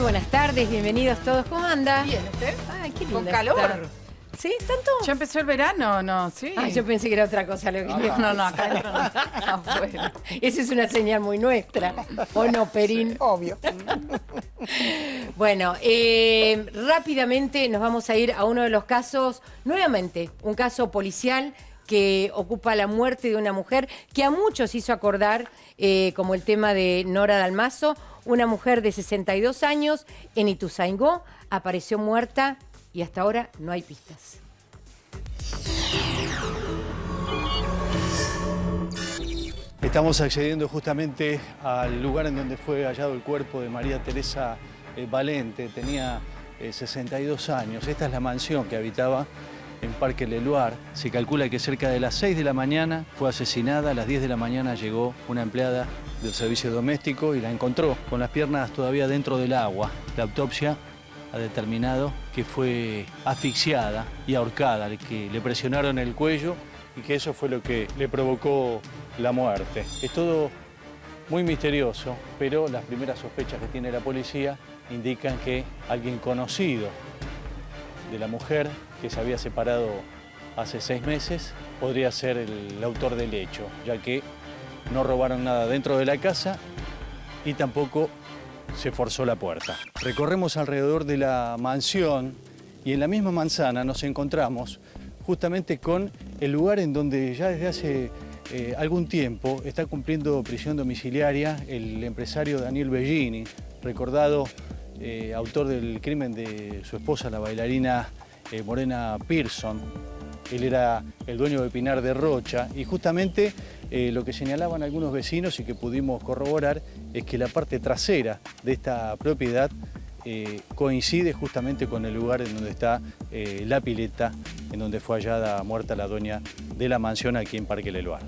Muy buenas tardes, bienvenidos todos. ¿Cómo anda? Bien, ¿usted? Ay, qué lindo. ¿Con calor? estar. ¿Sí? ¿Tanto? ¿Ya empezó el verano? No, sí. Ah, yo pensé que era otra cosa lo que No, acá adentro no. Afuera. Esa es una señal muy nuestra. ¿O no, Perín? Sí, obvio. Bueno, rápidamente nos vamos a ir a uno de los casos, nuevamente, un caso policial que ocupa la muerte de una mujer que a muchos hizo acordar, como el tema de Nora Dalmazo, una mujer de 62 años en Ituzaingó, apareció muerta y hasta ahora no hay pistas. Estamos accediendo justamente al lugar en donde fue hallado el cuerpo de María Teresa Valente. Tenía 62 años. Esta es la mansión que habitaba en Parque Leluar. Se calcula que cerca de las 6 de la mañana fue asesinada. A las 10 de la mañana llegó una empleada del servicio doméstico y la encontró con las piernas todavía dentro del agua. La autopsia ha determinado que fue asfixiada y ahorcada, que le presionaron el cuello y que eso fue lo que le provocó la muerte. Es todo muy misterioso, pero las primeras sospechas que tiene la policía indican que alguien conocido de la mujer, que se había separado hace 6 meses, podría ser el autor del hecho, ya que no robaron nada dentro de la casa y tampoco se forzó la puerta. Recorremos alrededor de la mansión y en la misma manzana nos encontramos justamente con el lugar en donde ya desde hace algún tiempo está cumpliendo prisión domiciliaria el empresario Daniel Bellini, recordado autor del crimen de su esposa, la bailarina Morena Pearson. Él era el dueño de Pinar de Rocha y justamente lo que señalaban algunos vecinos y que pudimos corroborar es que la parte trasera de esta propiedad coincide justamente con el lugar en donde está la pileta, en donde fue hallada muerta la dueña de la mansión aquí en Parque Leluar.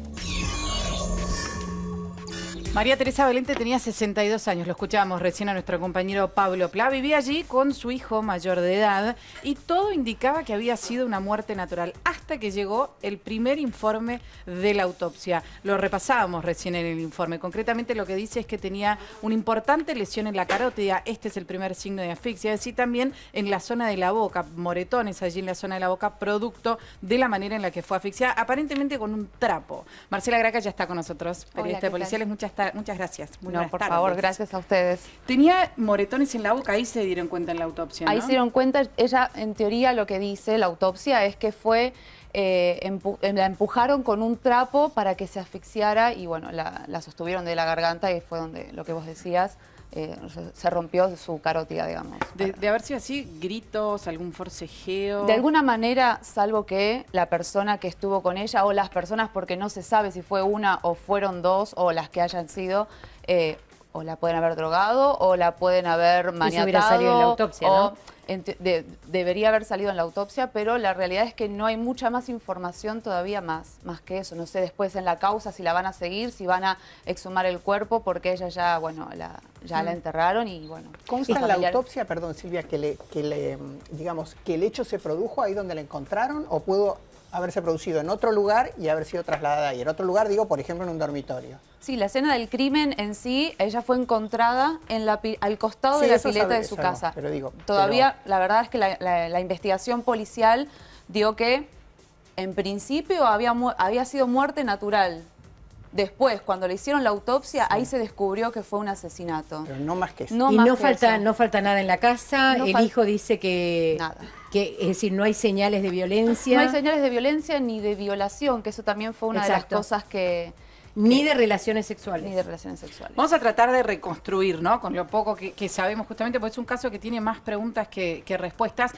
María Teresa Valente tenía 62 años, lo escuchábamos recién a nuestro compañero Pablo Pla. Vivía allí con su hijo mayor de edad y todo indicaba que había sido una muerte natural hasta que llegó el primer informe de la autopsia. Lo repasábamos recién en el informe. Concretamente lo que dice es que tenía una importante lesión en la carótida. Este es el primer signo de asfixia. Así también en la zona de la boca, moretones allí en la zona de la boca, producto de la manera en la que fue asfixiada, aparentemente con un trapo. Marcela Graca ya está con nosotros, periodista de policiales. Muchas gracias. Muy no, por tardes. favor, gracias a ustedes. Tenía moretones en la boca, ahí se dieron cuenta en la autopsia, ¿no? Ahí se dieron cuenta, ella en teoría lo que dice la autopsia es que fue, la empujaron con un trapo para que se asfixiara y bueno, la sostuvieron de la garganta y fue donde, lo que vos decías, se rompió su carótida, digamos. De haber sido así, gritos, algún forcejeo. De alguna manera, salvo que la persona que estuvo con ella o las personas, porque no se sabe si fue una o fueron dos o las que hayan sido, o la pueden haber drogado o la pueden haber maniatado. Eso hubiera salido en la autopsia, ¿no? Debería haber salido en la autopsia, pero la realidad es que no hay mucha más información todavía más que eso. No sé después en la causa si la van a seguir, si van a exhumar el cuerpo, porque ella ya, bueno, ya la enterraron y bueno. ¿Consta en la autopsia, perdón Silvia, digamos, que el hecho se produjo ahí donde la encontraron o pudo haberse producido en otro lugar y haber sido trasladada ahí? En otro lugar, digo, por ejemplo, en un dormitorio. Sí, la escena del crimen en sí, ella fue encontrada al costado de la pileta de su casa. Pero digo, todavía, la verdad es que la investigación policial dio que, en principio, había sido muerte natural. Después, cuando le hicieron la autopsia, ahí se descubrió que fue un asesinato. Pero no más que eso. No falta nada en la casa. El hijo dice que... Nada. Es decir, no hay señales de violencia. No hay señales de violencia ni de violación, que eso también fue una de las cosas que... Ni de relaciones sexuales. Ni de relaciones sexuales. Vamos a tratar de reconstruir, ¿no? Con lo poco que sabemos justamente, porque es un caso que tiene más preguntas que respuestas,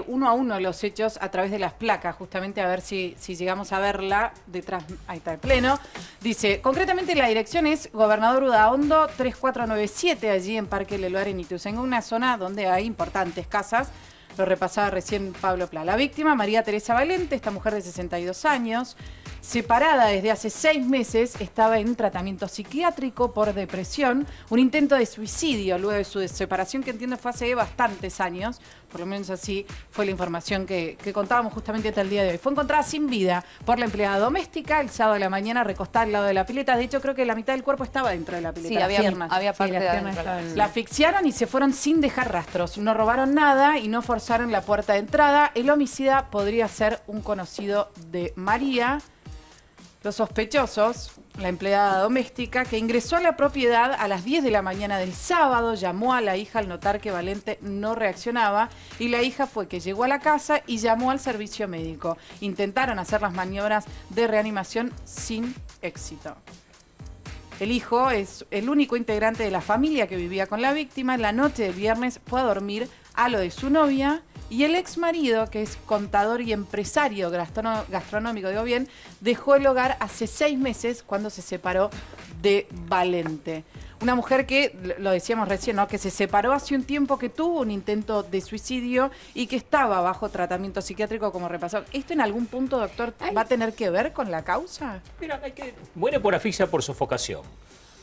uno a uno los hechos a través de las placas, justamente a ver si llegamos a verla detrás. Ahí está el pleno. Dice, concretamente la dirección es Gobernador Udaondo 3497, allí en Parque Leluar, en Ituzaingó, una zona donde hay importantes casas. Lo repasaba recién Pablo Pla. La víctima, María Teresa Valente, esta mujer de 62 años, separada desde hace 6 meses, estaba en tratamiento psiquiátrico por depresión, un intento de suicidio luego de su separación, que entiendo fue hace bastantes años, por lo menos así fue la información que contábamos justamente hasta el día de hoy. Fue encontrada sin vida por la empleada doméstica el sábado de la mañana, recostada al lado de la pileta. De hecho, creo que la mitad del cuerpo estaba dentro de la pileta. Sí, las había piernas. parte de piernas adentro. La asfixiaron y se fueron sin dejar rastros. No robaron nada y no forzaron la puerta de entrada. El homicida podría ser un conocido de María. Los sospechosos, la empleada doméstica, que ingresó a la propiedad a las 10 de la mañana del sábado, llamó a la hija al notar que Valente no reaccionaba y la hija fue que llegó a la casa y llamó al servicio médico. Intentaron hacer las maniobras de reanimación sin éxito. El hijo es el único integrante de la familia que vivía con la víctima. La noche del viernes fue a dormir a lo de su novia y el ex marido, que es contador y empresario gastronómico, digo bien, dejó el hogar hace 6 meses cuando se separó de Valente. Una mujer que, lo decíamos recién, ¿no?, que se separó hace un tiempo, que tuvo un intento de suicidio y que estaba bajo tratamiento psiquiátrico, como repasó. ¿Esto en algún punto, doctor, va a tener que ver con la causa? Mira, muere por asfixia por sofocación,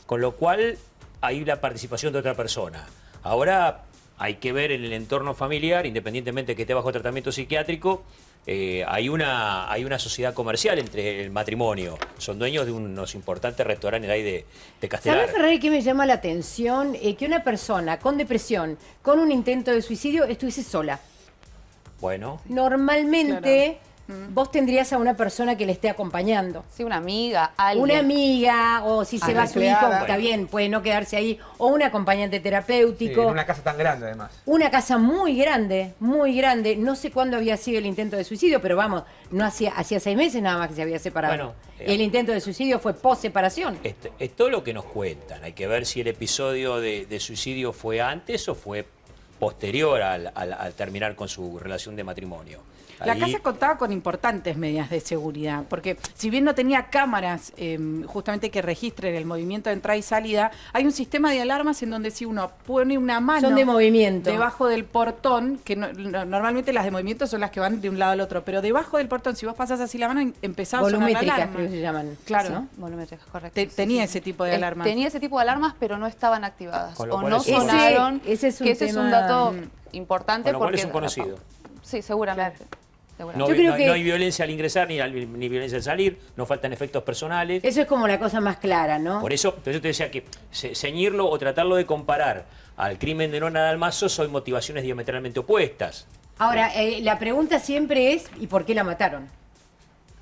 con lo cual hay la participación de otra persona. Ahora hay que ver en el entorno familiar, independientemente de que esté bajo tratamiento psiquiátrico, hay una sociedad comercial entre el matrimonio. Son dueños de unos importantes restaurantes ahí de Castelar. ¿Sabes, Ferrari, qué me llama la atención? Que una persona con depresión, con un intento de suicidio, estuviese sola. Bueno. Normalmente vos tendrías a una persona que le esté acompañando. Sí, una amiga, alguien. Una amiga, o si se va su hijo, empleada. está bien, puede no quedarse ahí, o un acompañante Sí, terapéutico. en una casa tan grande, además. Una casa muy grande, muy grande. No sé cuándo había sido el intento de suicidio, pero vamos, no hacía 6 meses nada más que se había separado. Bueno, el intento de suicidio fue post-separación. Es todo lo que nos cuentan. Hay que ver si el episodio de suicidio fue antes o fue posterior al terminar con su relación de matrimonio. La Ahí- casa contaba con importantes medidas de seguridad, porque si bien no tenía cámaras justamente que registren el movimiento de entrada y salida, hay un sistema de alarmas en donde si uno pone una mano Son de movimiento. debajo del portón, que normalmente las de movimiento son las que van de un lado al otro, pero debajo del portón, si vos pasas así la mano, empezaba a sonar la Volumétricas, alarma. creo que se llaman. Claro. ¿no? Volumétricas, correcto. Tenía ese tipo de alarmas. Tenía ese tipo de alarmas, pero no estaban activadas. Con lo O cual no es un- sonaron. Ese es un que ese es un tema- dato importante. Con lo cual porque es un conocido. Sí, seguramente. No, Yo creo que- no hay violencia al ingresar ni violencia al salir, no faltan efectos personales. Eso es como la cosa más clara, ¿no? Por eso yo te decía que ceñirlo o tratarlo de comparar al crimen de Nona Dalmazo son motivaciones diametralmente opuestas. Ahora, la pregunta siempre es, ¿y por qué la mataron?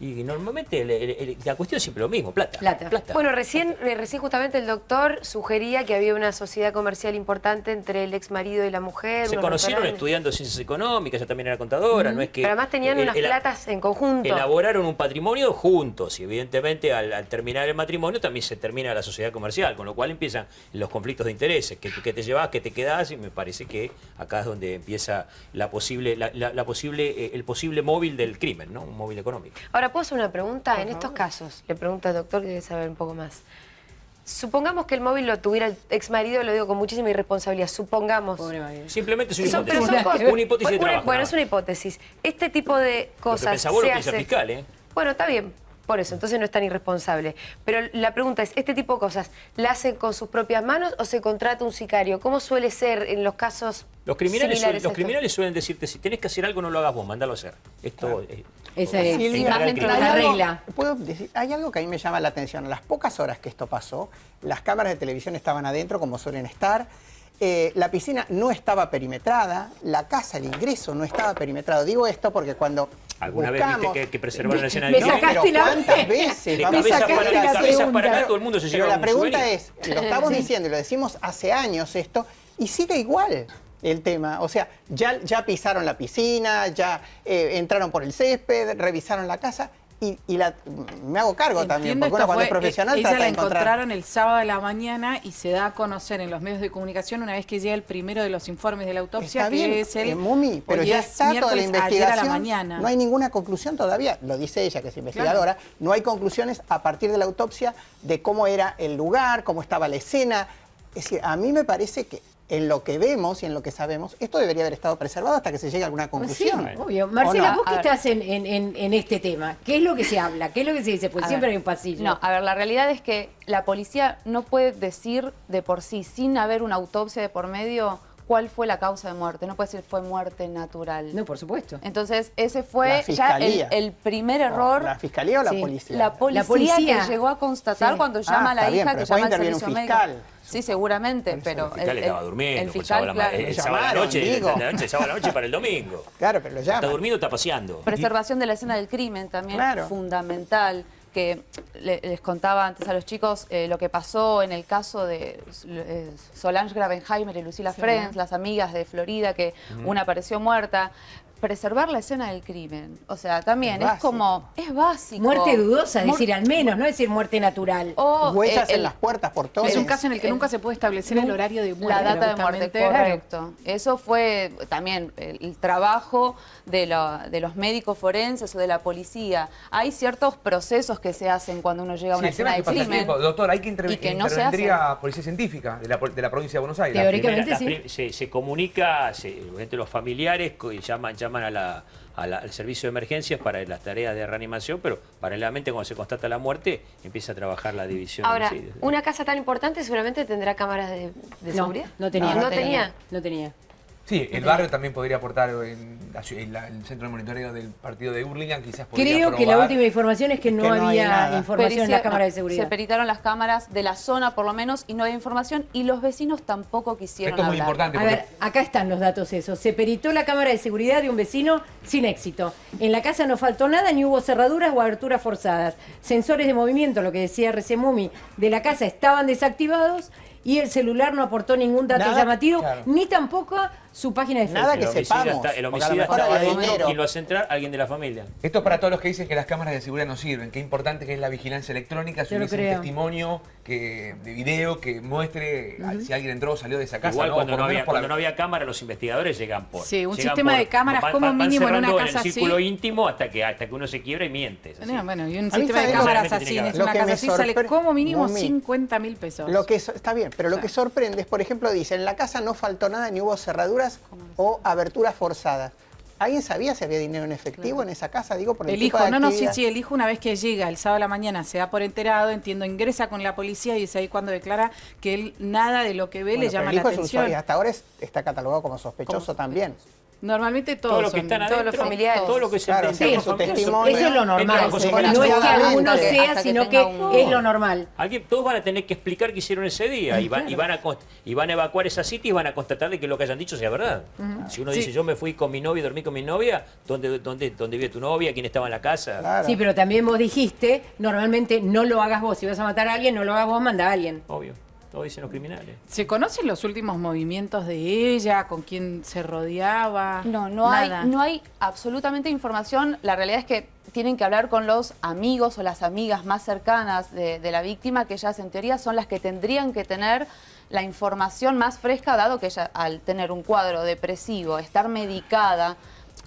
Y normalmente la cuestión es siempre lo mismo, plata. Plata. Bueno, recién justamente el doctor sugería que había una sociedad comercial importante entre el ex marido y la mujer. Se unos conocieron restaurantes. estudiando ciencias económicas, ella también era contadora, no es que... Pero además tenían unas platas en conjunto. Elaboraron un patrimonio juntos y evidentemente al terminar el matrimonio también se termina la sociedad comercial, con lo cual empiezan los conflictos de intereses, que te llevas, que te quedás, y me parece que acá es donde empieza el posible móvil del crimen, ¿no? Un móvil económico. Ahora, ¿puedo hacer una pregunta? En estos casos, le pregunto al doctor que debe saber un poco más. Supongamos que el móvil lo tuviera el ex marido, lo digo con muchísima irresponsabilidad, supongamos. Pobre marido. Simplemente es una Son- hipótesis. pero son cosas- Una hipótesis de trabajo. Bueno, nada es una hipótesis. Este tipo de Lo que cosas pensás vos lo se piensa el hace... fiscal, ¿eh? Bueno, está bien, por eso, entonces no es tan irresponsable. Pero la pregunta es, ¿este tipo de cosas la hacen con sus propias manos o se contrata un sicario? ¿Cómo suele ser en los casos Los criminales, similares a estos? suelen decirte, si tenés que hacer algo, no lo hagas vos, mandalo a hacer. Esto Esa es Silvia, encarga el dentro crimen. de la algo- regla. ¿Puedo decir? Hay algo que a mí me llama la atención. A las pocas horas que esto pasó, las cámaras de televisión estaban adentro, como suelen estar. La piscina no estaba perimetrada, la casa, el ingreso no estaba perimetrado. Digo esto porque cuando ¿Alguna vez buscamos... viste que preservaron la escena me del crimen? sacaste pero la- ¿cuántas veces? De Vamos a cabeza sacar para la acá, cabeza pregunta. para acá, todo el mundo se Pero lleva la un pregunta souvenir. es, lo estamos diciendo y lo decimos hace años esto, y sigue igual el tema. O sea, ya pisaron la piscina, ya entraron por el césped, revisaron la casa, y me hago cargo también, Entiendo, porque uno esto cuando es fue, profesional ella trata la de encontrar... encontraron el sábado de la mañana y se da a conocer en los medios de comunicación una vez que llega el primero de los informes de la autopsia, Está que bien, es el Mumi, pero hoy ya es está toda la miércoles, ayer a investigación. la mañana. No hay ninguna conclusión todavía. Lo dice ella, que es investigadora. No hay conclusiones a partir de la autopsia de cómo era el lugar, cómo estaba la escena. Es decir, a mí me parece que en lo que vemos y en lo que sabemos, esto debería haber estado preservado hasta que se llegue a alguna conclusión. Sí, obvio. Marcela, ¿O no? vos que estás en este tema, ¿qué es lo que se habla? ¿Qué es lo que se dice? Pues siempre hay un pasillo. No, a ver, la realidad es que la policía no puede decir de por sí, sin haber una autopsia de por medio, cuál fue la causa de muerte. No puede decir fue muerte natural. No, por supuesto. Entonces, ese fue La ya fiscalía. el primer error. ¿La fiscalía o la Sí. policía? La policía policía. que llegó a constatar Sí. cuando llama a la está bien, hija, pero que después llama al interviene un servicio fiscal. médico. Sí, seguramente, Por eso pero El fiscal estaba durmiendo, el pues, fiscal, el claro. sábado a la noche, digo. el sábado a la noche para el domingo. Claro, pero lo llama. Está durmiendo, está paseando. Preservación de la escena del crimen también Claro. fundamental, que les contaba antes a los chicos lo que pasó en el caso de Solange Gravenheimer y Lucila Frenz, las amigas de Florida, que una apareció muerta. Preservar la escena del crimen, o sea, también Es es como, es básico. Muerte dudosa, es Mu- decir, al menos, no decir muerte natural. o, Huellas el- en las puertas por todo. Es un caso en el que nunca se puede establecer el horario de muerte. La data de muerte, justamente. correcto. Eso fue también el trabajo de los médicos forenses o de la policía. Hay ciertos procesos que se hacen cuando uno llega a Sí, una el tema escena es que de pasa el crimen. tiempo. Doctor, hay que y que no se intervendría Policía Científica de la provincia de Buenos Aires. Teóricamente Primera, sí. se comunica entre los familiares, llaman al servicio de emergencias para las tareas de reanimación, pero paralelamente cuando se constata la muerte empieza a trabajar la división Ahora, de homicidios. una casa tan importante seguramente tendrá cámaras de No, seguridad. no tenía. No tenía. No tenía. Sí, el barrio también podría aportar en el centro de monitoreo del partido de Hurlingham, quizás podría Creo que la probar. última información es que no hay había nada. información en la Pericia- cámara de Se seguridad. peritaron las cámaras de la zona, por lo menos, y no hay información. Y los vecinos tampoco quisieron Esto es muy hablar. importante A porque ver, acá están los datos esos. Se peritó la cámara de seguridad de un vecino sin éxito. En la casa no faltó nada, ni hubo cerraduras o aberturas forzadas. Sensores de movimiento, lo que decía recién Mumi, de la casa estaban desactivados y el celular no aportó ningún dato Nada, llamativo, claro. ni tampoco su página de Facebook. Nada El que homicida sepamos, está- el porque a lo homicida mejor estaba había adentro. dinero. ¿Quién lo hace entrar? Alguien de la familia. esto es para todos los que dicen que las cámaras de seguridad no sirven. Qué importante que es la vigilancia electrónica, si Yo lo hubiese un creo. testimonio de video que muestre si alguien entró o salió de esa casa. Igual ¿no? cuando, Por no lo menos había, por la- cuando no había cámara, los investigadores llegan por. Sí, un llegan sistema de cámaras como mínimo en una cerrando casa en el círculo así. íntimo hasta que uno se quiebra y miente. es así. No, bueno, y un mí sistema de sabe cámaras lo que así, tiene en que Lo una que casa me así, sale sorpre- como mínimo Mumi. 50.000 pesos. Lo que está bien, pero lo que sorprende es, por ejemplo, dice, en la casa no faltó nada, ni hubo cerraduras o aberturas forzadas. ¿Alguien sabía si había dinero en efectivo en esa casa? Digo, por el El tipo hijo, de no, sí, actividad. sí, el hijo una vez que llega el sábado a la mañana se da por enterado, entiendo, ingresa con la policía y es ahí cuando declara que él nada de lo que ve Bueno, le pero llama el la hijo es atención. usuario, hasta ahora está catalogado como sospechoso también. Normalmente todos Todo lo que son- están todos los adentro, familiares. todo lo que se Claro, entiende sí, como su familiar, testimonio. Eso es lo normal. Entra bajo No seguridad. es que alguno Hasta que sea, sino que tenga un- es lo normal. Todos van a tener que explicar qué hicieron ese día y van a evacuar esa cita y van a constatar de que lo que hayan dicho sea verdad. Si uno dice, yo me fui con mi novia y dormí con mi novia, ¿dónde vive tu novia? ¿Quién estaba en la casa? Claro. Sí, pero también vos dijiste, normalmente no lo hagas vos. Si vas a matar a alguien, no lo hagas vos, manda a alguien. Obvio, todo dicen los criminales. ¿Se conocen los últimos movimientos de ella? ¿Con quién se rodeaba? No Nada. hay, no hay absolutamente información. La realidad es que tienen que hablar con los amigos o las amigas más cercanas de la víctima, que ellas en teoría son las que tendrían que tener la información más fresca, dado que ella al tener un cuadro depresivo, estar medicada,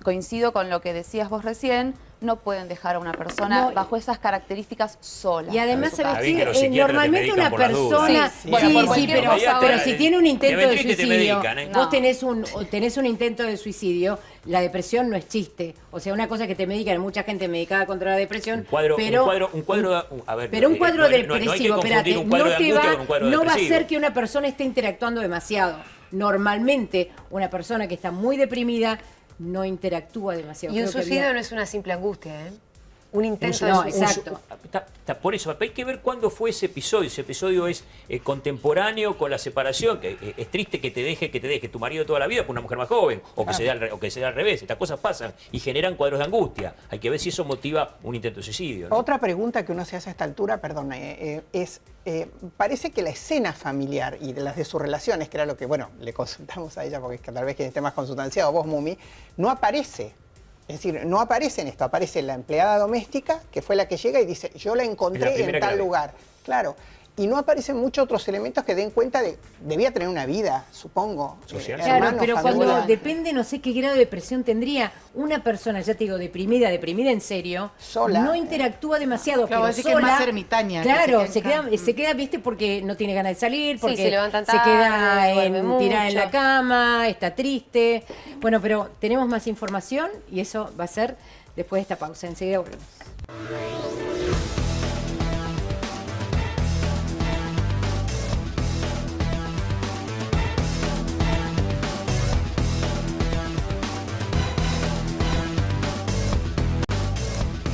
coincido con lo que decías vos recién, no pueden dejar a una persona No, bajo esas características sola. Y además, en su ¿sabes casa. Está bien qué? que los psiquiatras te Normalmente medican una por las dudas. persona... Sí, Sí, bueno, por cualquier pero, cosa, pero ahora, si tiene un intento de Ventric te suicidio, medican, ¿eh? vos No. tenés un intento de suicidio, la depresión no es chiste. O sea, una cosa que te medican, mucha gente medicada contra la depresión, Un cuadro, pero... a ver, Pero un cuadro no hay que depresivo, confundir espérate, un cuadro no de te angustia va, con un cuadro no va a depresivo. ser que una persona esté interactuando demasiado. Normalmente, una persona que está muy deprimida no interactúa demasiado. Y un Creo que suicidio había- no es una simple angustia, ¿eh? Un intento No, de suicidio. exacto. Por eso, hay que ver cuándo fue ese episodio. Ese episodio es contemporáneo con la separación, que es triste que te deje tu marido toda la vida por una mujer más joven, o que, se dé al revés. Estas cosas pasan y generan cuadros de angustia. Hay que ver si eso motiva un intento de suicidio, ¿no? Otra pregunta que uno se hace a esta altura, perdón, parece que la escena familiar y de las de sus relaciones, que era lo que, bueno, le consultamos a ella porque es que tal vez que esté más consustanciado, vos, Mumi, no aparece. Es decir, no aparece en esto, aparece la empleada doméstica, que fue la que llega y dice, yo la Es la encontré primera en que tal la ve. lugar. Claro. y no aparecen muchos otros elementos que den cuenta de, debía tener una vida, supongo. Social. Claro, hermanos, pero familia. cuando depende, no sé qué grado de depresión tendría una persona, ya te digo, deprimida en serio, Sola. no interactúa demasiado, Claro, pero decir que es sola, más ermitaña, que claro, se queda se queda, viste, porque no tiene ganas de salir, porque se levantan se tarde, queda duerme tirada en mucho. la cama, está triste. Bueno, pero tenemos más información y eso va a ser después de esta pausa. Enseguida volvemos.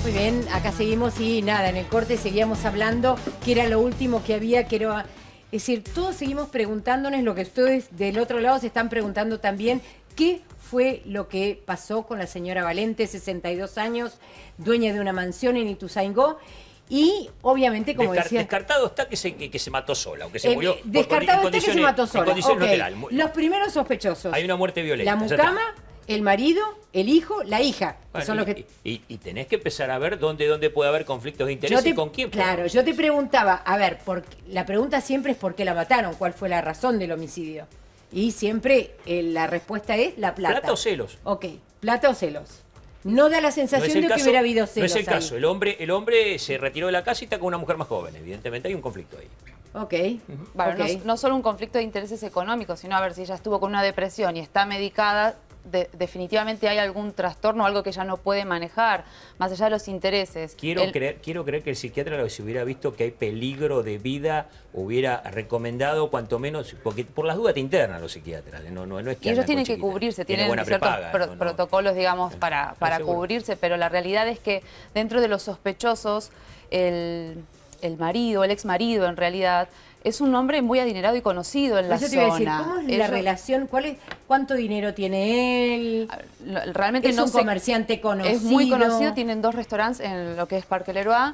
Muy bien, acá seguimos y nada, en el corte seguíamos hablando que era lo último que había, que era... Es decir, todos seguimos preguntándonos lo que ustedes del otro lado se están preguntando también, ¿qué fue lo que pasó con la señora Valente, 62 años, dueña de una mansión en Ituzaingó? Y obviamente, como decía... Descartado está que se mató sola, o que se murió. Descartado está que se mató sola. En condiciones Ok. laterales. Los primeros sospechosos. Hay una muerte violenta. La ya está. mucama, el marido, el hijo, la hija. Que Bueno, son los que... y tenés que empezar a ver dónde puede haber conflictos de interés y con quién. Claro, yo te preguntaba, a ver, la pregunta siempre es por qué la mataron, cuál fue la razón del homicidio. Y siempre la respuesta es la plata. ¿Plata o celos? Ok, plata o celos. No da la sensación de que hubiera habido celos. No es el ahí. caso. El hombre se retiró de la casa y está con una mujer más joven. Evidentemente hay un conflicto ahí. Ok. Bueno, ok. no solo un conflicto de intereses económicos, sino a ver si ella estuvo con una depresión y está medicada, definitivamente hay algún trastorno, algo que ella no puede manejar, más allá de los intereses. Quiero creer que el psiquiatra, si hubiera visto que hay peligro de vida, hubiera recomendado cuanto menos, porque por las dudas te internan los psiquiatras. No es que Y ellos andan tienen con que chiquitas. cubrirse, Tiene tienen buena ciertos prepaga, protocolos, digamos, para seguro. cubrirse, pero la realidad es que dentro de los sospechosos, el marido, el ex marido en realidad, es un hombre muy adinerado y conocido en la Eso te zona. iba a decir, ¿cómo es la Ellos- relación? ¿Cuánto dinero tiene él? Realmente ¿Es no un sé- conmerciante conocido? Es muy conocido, tienen 2 restaurantes en lo que es Parque Leroy.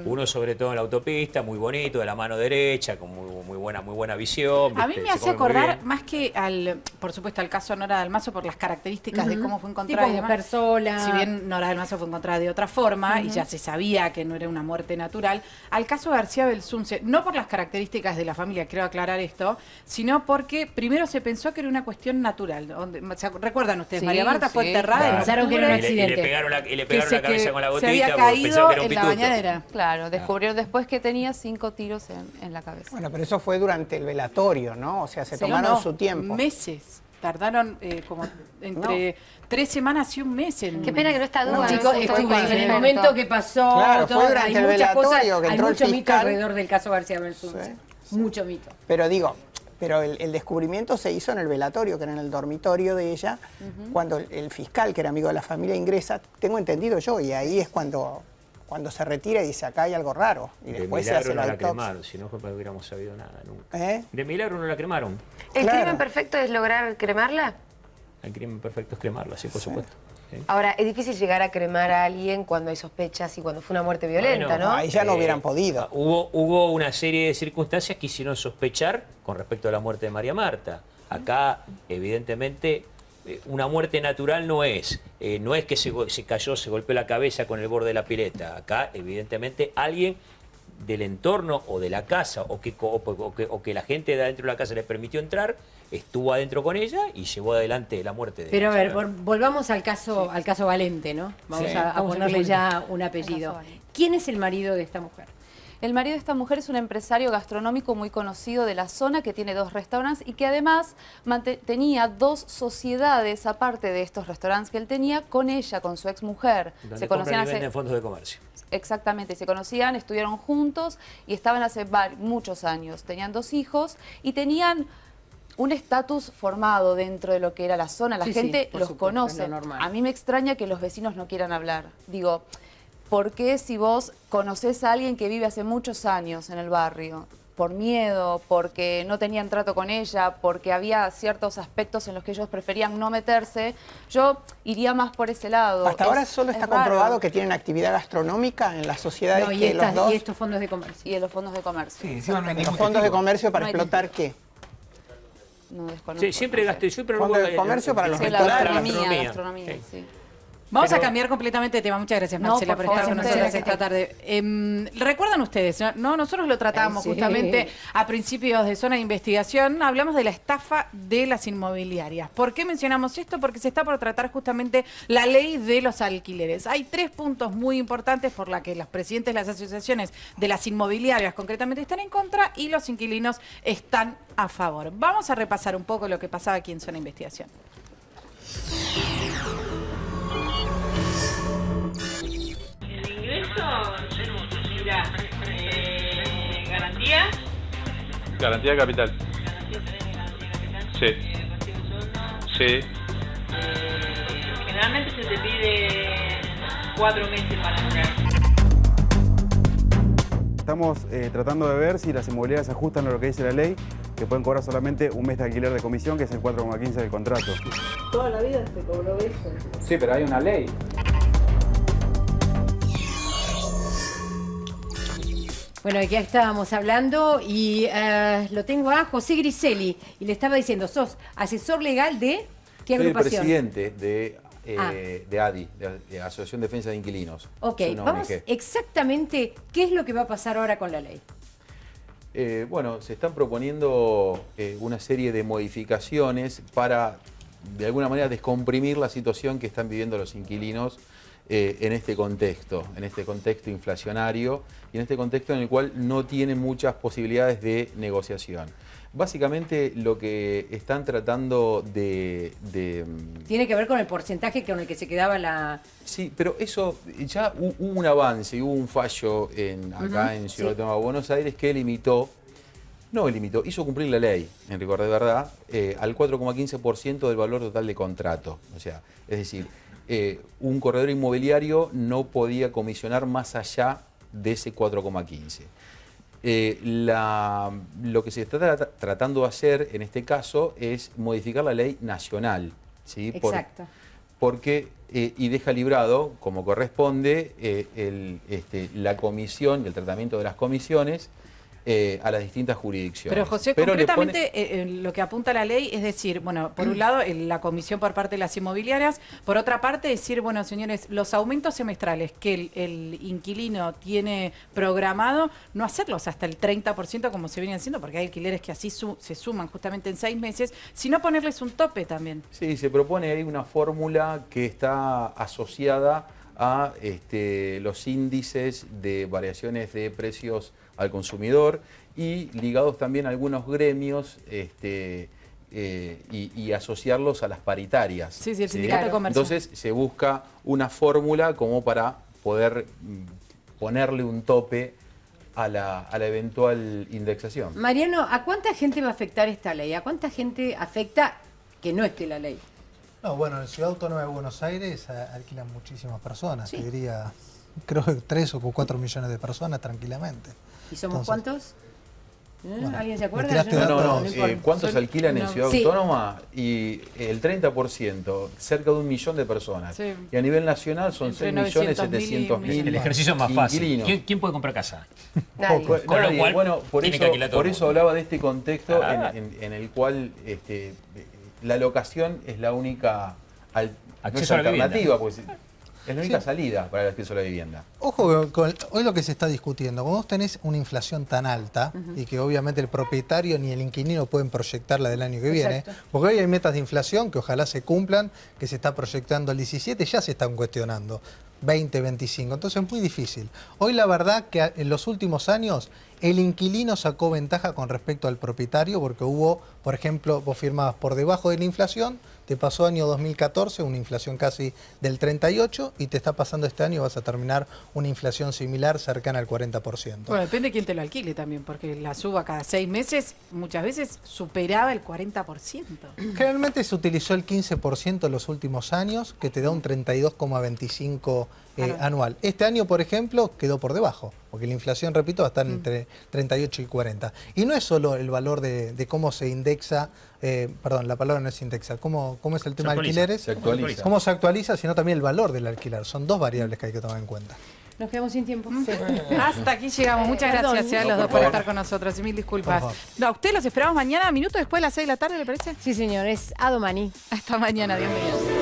Uno sobre todo en la autopista, muy bonito, de la mano derecha, con muy buena visión. A mí ¿viste? me Se hace come muy acordar bien. más que por supuesto, al caso Nora Dalmazo por las características de cómo fue encontrada. Tipo y demás. mujer sola. Si bien Nora Dalmazo fue encontrada de otra forma y ya se sabía que no era una muerte natural, al caso García Belsunce, no por las características de la familia, quiero aclarar esto, sino porque primero se pensó que era una cuestión natural. ¿Recuerdan ustedes? Sí, María Marta fue sí, enterrada claro. en Pensaron que era un octubre, Y le accidente. pegaron la que cabeza con la se gotita había porque caído pensaron que era un en la pituto. bañadera. Claro, descubrieron después que tenía 5 tiros en la cabeza. Bueno, pero eso fue durante el velatorio, ¿no? O sea, se Sí, tomaron no, su tiempo. Meses. Tardaron como entre 3 semanas y un mes en... Qué pena que no está No, Duda. Chicos, no estuve estoy en el experto. momento que pasó, Claro, fue todo, durante hay el muchas cosas, velatorio que hay entró el mucho mito fiscal. alrededor del caso García Belsunce. Mucho mito. Pero digo, el descubrimiento se hizo en el velatorio, que era en el dormitorio de ella, cuando el fiscal, que era amigo de la familia, ingresa, tengo entendido yo, y ahí es cuando se retira y dice, acá hay algo raro. Y De después se milagro hace no la la autopsia. cremaron, si no no hubiéramos sabido nada nunca. ¿Eh? De milagro no la cremaron. ¿El Claro. crimen perfecto es lograr cremarla? El crimen perfecto es cremarla, sí, por supuesto. Sí. Ahora, es difícil llegar a cremar a alguien cuando hay sospechas y cuando fue una muerte violenta, Bueno, ¿no? ahí ya no hubieran podido. Hubo una serie de circunstancias que hicieron sospechar con respecto a la muerte de María Marta. Acá, evidentemente, una muerte natural no es que se cayó, se golpeó la cabeza con el borde de la pileta. Acá, evidentemente, alguien del entorno o de la casa o que la gente de adentro de la casa le permitió entrar, estuvo adentro con ella y llevó adelante la muerte de Pero a ella. ver, volvamos al caso Valente, ¿no? Vamos Sí. a Vamos a ponerle ponerle. ya un Caso apellido. Valente. ¿Quién es el marido de esta mujer? El marido de esta mujer es un empresario gastronómico muy conocido de la zona que tiene 2 restaurantes y que además tenía 2 sociedades aparte de estos restaurantes que él tenía con ella, con su exmujer. Donde Se compran conocían y hace... venden fondos de comercio. Exactamente, se conocían, estuvieron juntos y estaban hace muchos años. Tenían 2 hijos y tenían un estatus formado dentro de lo que era la zona. La Sí, sí, gente por los supuesto, es conoce. lo normal. A mí me extraña que los vecinos no quieran hablar. Digo, ¿por qué si vos conocés a alguien que vive hace muchos años en el barrio? Por miedo, porque no tenían trato con ella, porque había ciertos aspectos en los que ellos preferían no meterse, yo iría más por ese lado. Hasta ahora solo es está raro. comprobado que tienen actividad gastronómica en las sociedades No, y, que los dos... y estos fondos de comercio. Y de los fondos de comercio. Sí, encima no hay ningún Los fondos de testigo. comercio para No hay explotar qué? No desconozco. Sí, siempre no sé. gasté, yo Fondo de comercio para los Sí, la restaurantes. gastronomía, Sí. sí. Vamos a cambiar completamente de tema. Muchas gracias, No, Marcela, por por estar favor, con nosotros ustedes. esta tarde. ¿Recuerdan ustedes? No, nosotros lo tratamos Sí. justamente a principios de Zona de Investigación. Hablamos de la estafa de las inmobiliarias. ¿Por qué mencionamos esto? Porque se está por tratar justamente la ley de los alquileres. Hay 3 puntos muy importantes por la que los presidentes de las asociaciones de las inmobiliarias concretamente están en contra y los inquilinos están a favor. Vamos a repasar un poco lo que pasaba aquí en Zona de Investigación. Mira, garantía. Garantía de capital. Sí. Sí. Generalmente se te pide 4 meses para entrar. Estamos tratando de ver si las inmobiliarias se ajustan a lo que dice la ley, que pueden cobrar solamente un mes de alquiler de comisión, que es el 4,15 del contrato. Toda la vida se cobró eso. Sí, pero hay una ley. Bueno, ya estábamos hablando y lo tengo a José Griselli y le estaba diciendo, sos asesor legal de ¿qué Soy el agrupación? presidente de ADI, de Asociación de Defensa de Inquilinos. Ok, Es una vamos ONG. exactamente, ¿qué es lo que va a pasar ahora con la ley? Bueno, se están proponiendo una serie de modificaciones para, de alguna manera, descomprimir la situación que están viviendo los inquilinos en este contexto inflacionario y en este contexto en el cual no tienen muchas posibilidades de negociación. Básicamente lo que están tratando de... Tiene que ver con el porcentaje con el que se quedaba la... Sí, pero eso ya hubo un avance, hubo un fallo acá en Ciudad Autónoma de Buenos Aires que hizo cumplir la ley, en rigor de verdad, al 4,15% del valor total de contrato. O sea, es decir, un corredor inmobiliario no podía comisionar más allá de ese 4,15%. Lo que se está tratando de hacer en este caso es modificar la ley nacional, ¿sí? Exacto. Porque y deja librado, como corresponde, la comisión y el tratamiento de las comisiones a las distintas jurisdicciones. Pero José, concretamente lo que apunta la ley es decir, bueno, por un lado la comisión por parte de las inmobiliarias, por otra parte decir, bueno, señores, los aumentos semestrales que el inquilino tiene programado, no hacerlos hasta el 30% como se viene haciendo, porque hay alquileres que así se suman justamente en 6 meses, sino ponerles un tope también. Sí, se propone ahí una fórmula que está asociada a los índices de variaciones de precios al consumidor y ligados también a algunos gremios y asociarlos a las paritarias. Sí, el sindicato comercial. Entonces se busca una fórmula como para poder ponerle un tope a la eventual indexación. Mariano, ¿a cuánta gente va a afectar esta ley? ¿A cuánta gente afecta que no esté la ley? No, bueno, en Ciudad Autónoma de Buenos Aires alquilan muchísimas personas, Sí. te diría, creo que 3 o 4 millones de personas tranquilamente. ¿Y somos cuántos? Bueno, ¿Alguien se me acuerda? tiraste Yo No, importa. ¿cuántos alquilan en Ciudad Sí. Autónoma? Y el 30%, cerca de 1 millón de personas. Sí. Y a nivel nacional son Entre 6.700.000. El ejercicio es más fácil. inquilinos. ¿Quién puede comprar casa? Nadie. Con lo cual, bueno, tiene que alquilar todo por el eso mundo. hablaba de este contexto Ah. en el cual la locación es la única Acceso a la alternativa, pues es la única salida para el acceso a la vivienda. Ojo, hoy lo que se está discutiendo, cuando vos tenés una inflación tan alta y que obviamente el propietario ni el inquilino pueden proyectar la del año que viene, Exacto. porque hoy hay metas de inflación que ojalá se cumplan, que se está proyectando el 17, ya se están cuestionando, 20, 25, entonces es muy difícil. Hoy la verdad que en los últimos años el inquilino sacó ventaja con respecto al propietario porque hubo, por ejemplo, vos firmabas por debajo de la inflación, te pasó año 2014 una inflación casi del 38 y te está pasando este año vas a terminar una inflación similar cercana al 40%. Bueno, depende de quién te lo alquile también, porque la suba cada 6 meses muchas veces superaba el 40%. Generalmente se utilizó el 15% en los últimos años, que te da un 32,25 anual. Este año, por ejemplo, quedó por debajo, porque la inflación, repito, va a estar entre 38 y 40. Y no es solo el valor de cómo se indexa, perdón, la palabra no es indexa, cómo es el tema de alquileres, Se actualiza. cómo se actualiza, sino también el valor del alquiler. Son 2 variables que hay que tomar en cuenta. Nos quedamos sin tiempo. Hasta aquí llegamos. Muchas Perdón. gracias a los dos por estar con nosotros y mil disculpas. Por favor. No, a usted los esperamos mañana, minutos después de las 6 de la tarde, ¿le parece? Sí, señor, es Adomani. Hasta mañana, Dios mío.